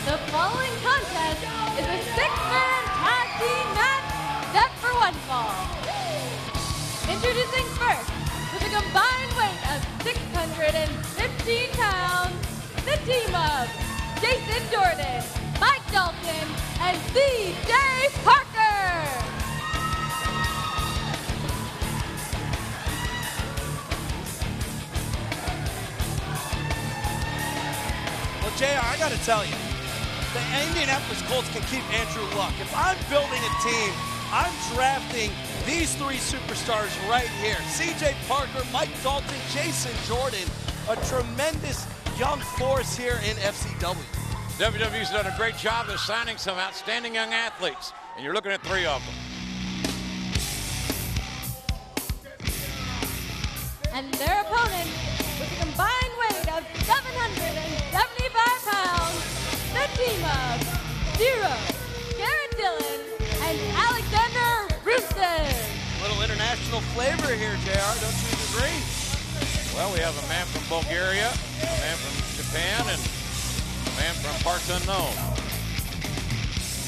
The following contest is a six-man tag team match set for one fall. Introducing first, with a combined weight of 615 pounds, the team of Jason Jordan, Mike Dalton, and CJ Parker. Well, JR, I got to tell you, the Indianapolis Colts can keep Andrew Luck. If I'm building a team, I'm drafting these three superstars right here. CJ Parker, Mike Dalton, Jason Jordan, a tremendous young force here in FCW. WWE's done a great job of signing some outstanding young athletes, and you're looking at three of them. And their opponent, with a combined weight of 775 pounds, the team of Zero, Garrett Dillon, and Alexander Rusev. A little international flavor here, JR, don't you agree? Well, we have a man from Bulgaria, a man from Japan, and a man from parts unknown,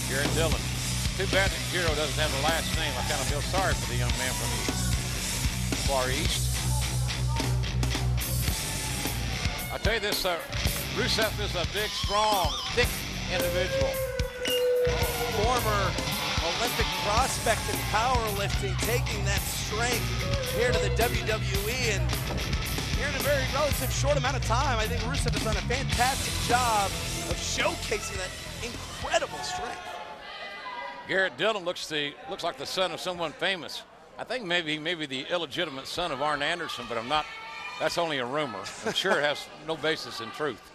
Garrett Dillon. Too bad that Jiro doesn't have a last name. I kind of feel sorry for the young man from the Far East. I'll tell you this, Rusev is a big, strong, thick individual. Former Olympic prospect in powerlifting, taking that strength here to the WWE, and here in a very relative short amount of time, I think Rusev has done a fantastic job of showcasing that incredible strength. Garrett Dillon looks like the son of someone famous. I think maybe he may be the illegitimate son of Arn Anderson, but I'm not. That's only a rumor. I'm sure it has no basis in truth.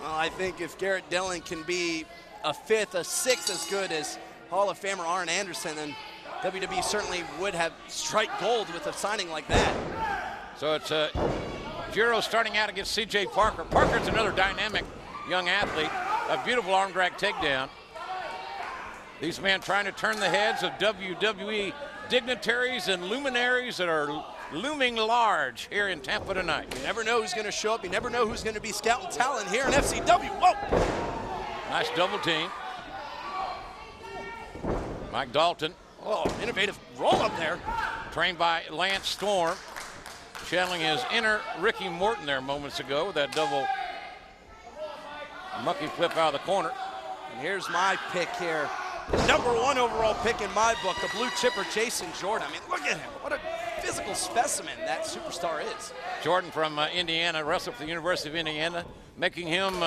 Well, I think if Garrett Dillon can be a fifth, a sixth as good as Hall of Famer Arn Anderson, then WWE certainly would have strike gold with a signing like that. So it's Jiro starting out against CJ Parker. Parker's another dynamic young athlete. A beautiful arm drag takedown. These men trying to turn the heads of WWE dignitaries and luminaries that are looming large here in Tampa tonight. You never know who's going to show up. You never know who's going to be scouting talent here in FCW. Whoa! Nice double team. Mike Dalton. Oh, innovative roll up there. Trained by Lance Storm. Channeling his inner Ricky Morton there moments ago with that double mucky flip out of the corner. And here's my pick here. The #1 overall pick in my book, the blue chipper Jason Jordan. I mean, look at him. What a physical specimen that superstar is. Jordan from Indiana, wrestled for the University of Indiana, making him,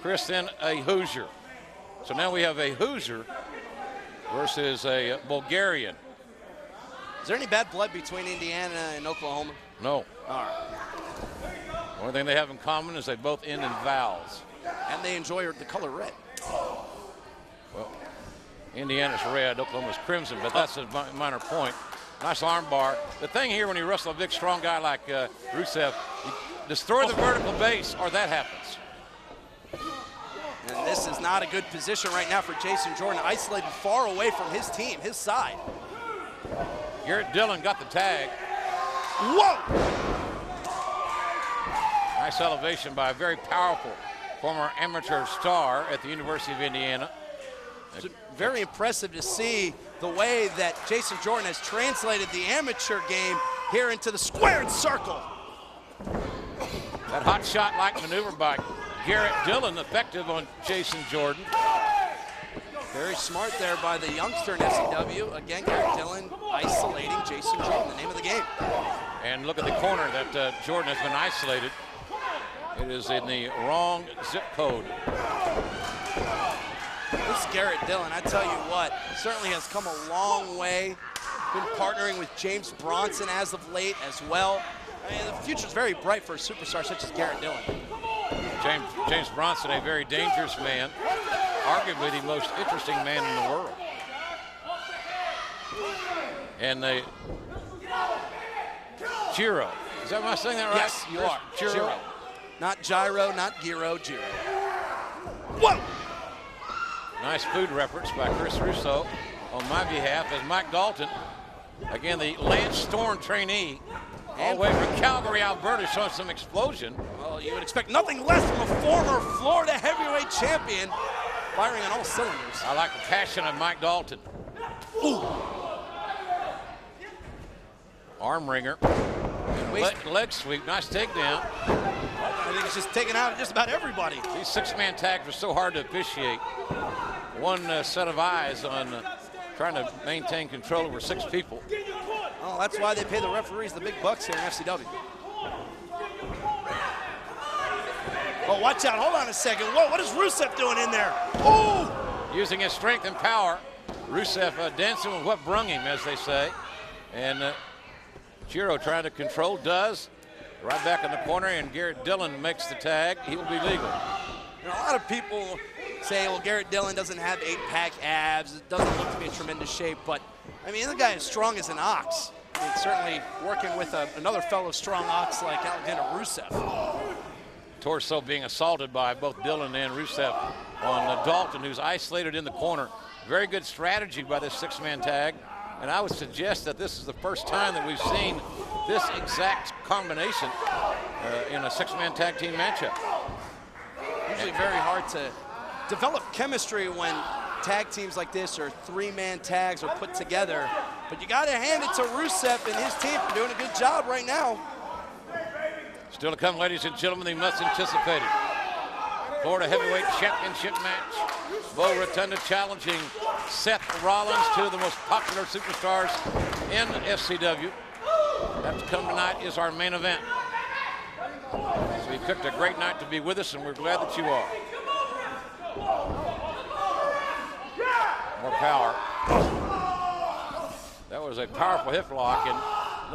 Chris, then a Hoosier. So now we have a Hoosier versus a Bulgarian. Is there any bad blood between Indiana and Oklahoma? No. All right. The only thing they have in common is they both end in vowels. And they enjoy the color red. Well, Indiana's red, Oklahoma's crimson, but that's a minor point. Nice arm bar. The thing here when you wrestle a big, strong guy like Rusev, you destroy the vertical base, or that happens. And this is not a good position right now for Jason Jordan, isolated far away from his team, his side. Garrett Dillon got the tag. Whoa! Nice elevation by a very powerful former amateur star at the University of Indiana. It's very impressive to see the way that Jason Jordan has translated the amateur game here into the squared circle. That hot shot-like maneuver by Garrett Dillon effective on Jason Jordan. Very smart there by the youngster in FCW. Again, Garrett Dillon isolating Jason Jordan, the name of the game. And look at the corner that Jordan has been isolated. It is in the wrong zip code. This Garrett Dillon, I tell you what, certainly has come a long way. Been partnering with James Bronson as of late as well. I mean, the future's very bright for a superstar such as Garrett Dillon. James Bronson, a very dangerous man, arguably the most interesting man in the world. And the Jiro. Is that, am I saying that right? Yes, you are. Jiro. Not gyro, not gyro, Jiro. Whoa! Nice food reference by Chris Russo on my behalf as Mike Dalton, again, the Lance Storm trainee, all the way from Calgary, Alberta, showing some explosion. Well, you would expect nothing less from a former Florida heavyweight champion firing on all cylinders. I like the passion of Mike Dalton. Ooh. Arm ringer. Leg sweep. Nice takedown. I think it's just taking out just about everybody. These six-man tags are so hard to officiate. One set of eyes on trying to maintain control over 6 people. Oh, that's why they pay the referees the big bucks here in FCW. Oh, watch out. Hold on a second. Whoa, what is Rusev doing in there? Oh! Using his strength and power. Rusev dancing with what brung him, as they say. And Jiro trying to control, does. Right back in the corner, and Garrett Dillon makes the tag. He will be legal. You know, a lot of people say, well, Garrett Dillon doesn't have 8-pack abs. It doesn't look to be in tremendous shape, but, I mean, the guy is strong as an ox. I mean, certainly working with another fellow strong ox like Alexander Rusev. Torso being assaulted by both Dillon and Rusev on Dalton, who's isolated in the corner. Very good strategy by this 6-man tag. And I would suggest that this is the first time that we've seen this exact combination in a 6-man tag team matchup. Usually very hard to develop chemistry when tag teams like this or 3-man tags are put together. But you got to hand it to Rusev and his team for doing a good job right now. Still to come, ladies and gentlemen, the much anticipated Florida Heavyweight Championship match. Bo Rotunda challenging Seth Rollins, 2 of the most popular superstars in FCW. That to come tonight is our main event. So you picked a great night to be with us, and we're glad that you are. More power. That was a powerful hip lock, and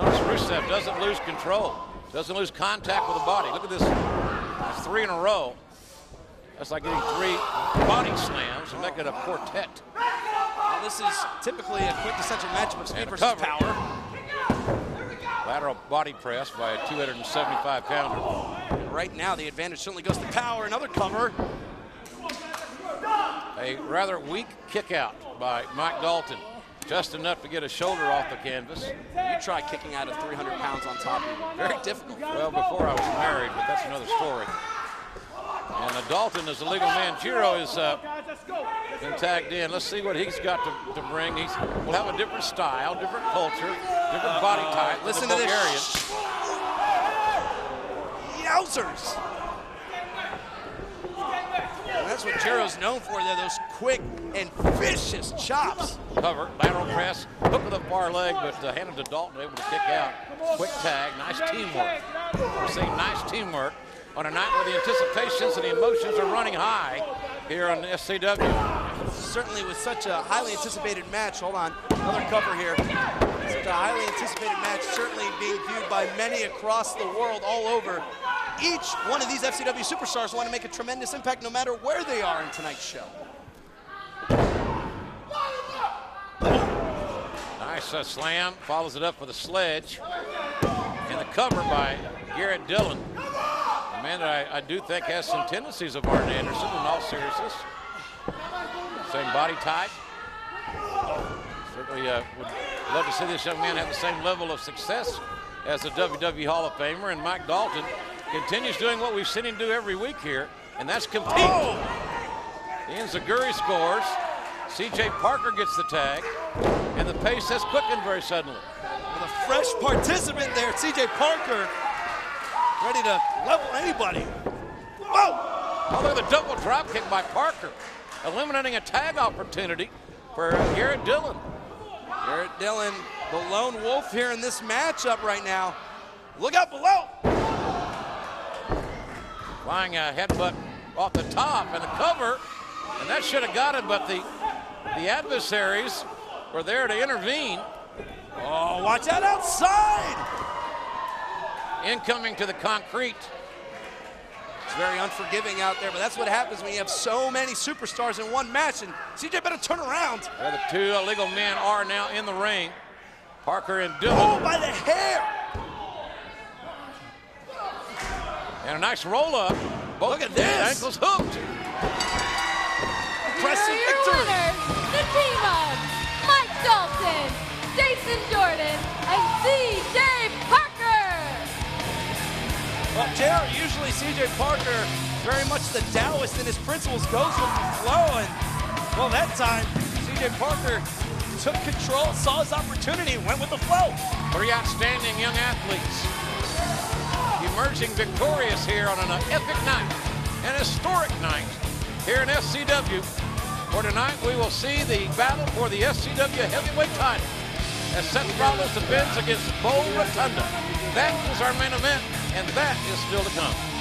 notice Rusev doesn't lose control, doesn't lose contact with the body. Look at this, that's 3 in a row. That's like getting 3 body slams and make it a quartet. Well, this is typically a quintessential matchup of speed versus power. Lateral body press by a 275-pounder. Right now, the advantage certainly goes to power. Another cover. A rather weak kick out by Mike Dalton. Just enough to get a shoulder off the canvas. You try kicking out of 300 pounds on top of you. Very difficult. Well, before I was married, but that's another story. And Dalton is a legal man. Jiro is been tagged in. Let's see what he's got to bring. We'll have a different style, different culture, different body type. Listen to this. Yowzers. And that's what Jiro's known for there, those quick and vicious chops. Cover, lateral press, hook of the far leg, but handed to Dalton, able to kick out. Quick tag, nice teamwork. We're seeing nice teamwork on a night where the anticipations and the emotions are running high here on FCW. Certainly with such a highly anticipated match, hold on, another cover here. Such a highly anticipated match, certainly being viewed by many across the world, all over. Each one of these FCW superstars want to make a tremendous impact no matter where they are in tonight's show. Nice slam, follows it up with a sledge. And the cover by Garrett Dillon. A man that I do think has some tendencies of Arn Anderson in all seriousness. Same body type. Certainly would love to see this young man have the same level of success as the WWE Hall of Famer. And Mike Dalton continues doing what we've seen him do every week here, and that's compete. Oh. Ian Zaguri scores. C.J. Parker gets the tag, and the pace has quickened very suddenly. With a fresh participant there, C.J. Parker, ready to level anybody. Whoa! Oh, look at the double drop kick by Parker, eliminating a tag opportunity for Garrett Dillon. Garrett Dillon, the lone wolf here in this matchup right now. Look out below. Flying a headbutt off the top and a cover, and that should have got it, but the adversaries were there to intervene. Oh, watch out outside! Incoming to the concrete. It's very unforgiving out there, but that's what happens when you have so many superstars in one match, and CJ better turn around. Well, the 2 illegal men are now in the ring. Parker and Dillon. Oh, by the hair! And a nice roll-up. Both Look at this. Ankles hooked. Impressive Your victory. winners, the team of Mike Dalton, Jason Jordan, and C.J. Parker. Well, JR, usually C.J. Parker very much the Taoist in his principles, goes with the flow, and well, that time, CJ Parker took control, saw his opportunity, and went with the flow. Three outstanding young athletes emerging victorious here on an epic night, an historic night here in FCW. For tonight, we will see the battle for the FCW heavyweight title as Seth Rollins defends against Bo Rotunda. That is our main event, and that is still to come.